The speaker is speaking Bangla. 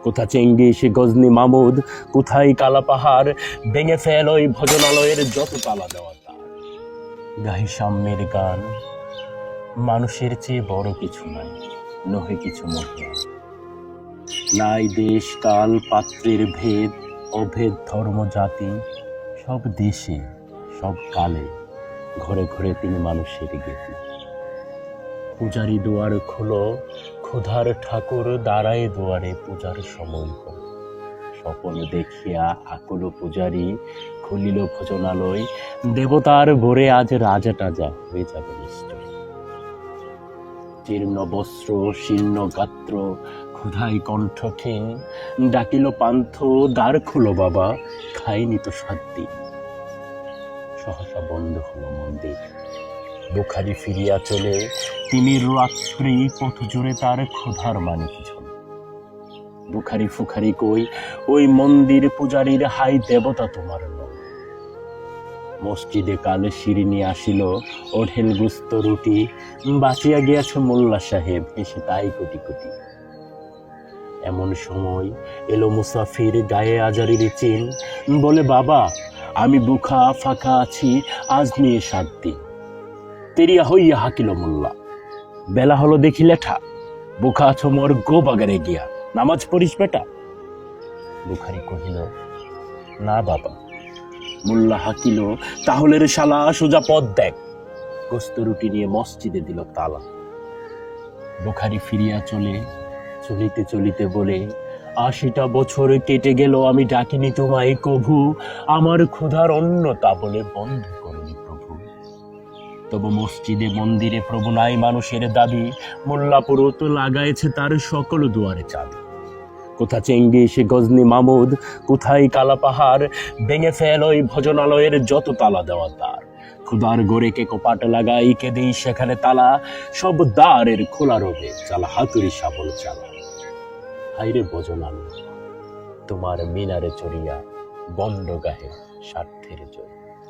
কোথা চেঙ্গিস গজনী মামুদ, কোথায় কালা পাহাড়, ভেঙে ফেল ওই ভজনালয়ের যত তালা দেওয়া তার। গাহি সাম্যের গান, মানুষের চেয়ে বড় কিছু নাই, নহে কিছু মহিয়ান। নাই দেশ কাল পাত্রের ভেদ, অভেদ ধর্ম জাতি, সব দেশে সব কালে ঘরে ঘরে তিনি মানুষের গেতি। পূজারি দুয়ার খোলো, ক্ষুধার ঠাকুর দাঁড়ায় দুয়ারে পূজার সময় হল। স্বপন দেখিয়া আকুল পূজারি খুলিল ভোজনালয়, দেবতার ভোরে আজ রাজা টাজা হয়ে যাবে নিশ্চয়। জীর্ণ বস্ত্র শীর্ণ গাত্র, ক্ষুধায় কণ্ঠ ক্ষীণ, ডাকিল পান্থ দ্বার খুলো বাবা, খাইনি তো 7 দিন। সহসা বন্ধ হলো মন্দির, বুখারি ফিরিয়া চলে, তিমির রাত্রি পথ জুড়ে তার ক্ষুধার মানে কিছু। বুখারি ফুখারি কই, ওই মন্দির পূজারীর হাই দেবতা তোমার নাম। মসজিদে কালে শিরিনি আসিল, ওঢেল গুস্ত রুটি, বাঁচিয়া গিয়াছে মোল্লা সাহেব, এসে তাই কোটি কোটি। এমন সময় এলো মুসাফির, গায়ে আজারির চিন, বলে বাবা আমি বুখা ফাঁকা আছি, আজ নিয়ে 7 দিন। তেরিয়া হইয়া হাকিল মোল্লা, বেলা হলো দেখি লেঠা, বুখা আছো মোর গো বাগারে গিয়া, নামাজ পড়িস বেটা। বুখারি কহিল না বাবা। মোল্লা হাকিল তাহলে রে শালা সোজা পথ দেখ। গোস্ত রুটি নিয়ে মসজিদে দিল তালা। বুখারি ফিরিয়া চলিতে চলিতে বলে, 80টা বছর কেটে গেল আমি ডাকিনি তোমায় কভু, আমার ক্ষুধার অন্ন তা বলে বন্ধ করনি প্রভু। তবু মসজিদে মন্দিরে প্রভু নাই মানুষের দাবি, মোল্লা পুরোত লাগাইছে তার সকল দুয়ারে চাবি। কোথা চেঙ্গিস গজনী মামুদ, কোথায় কালা পাহাড়, ভেঙে ফেল ওই ভজনালয়ের যত তালা দেওয়া তার। ক্ষুধার গোরেকে কোপাট লাগাই, কেঁদেই সেখানে তালা, সব দ্বারের খোলা রবে, চালা হাতুড়ি শাবল চালা। হাইরে ভজনালয়, তোমার মিনারে চড়িয়া বন্ড গাহে স্বার্থের জয়।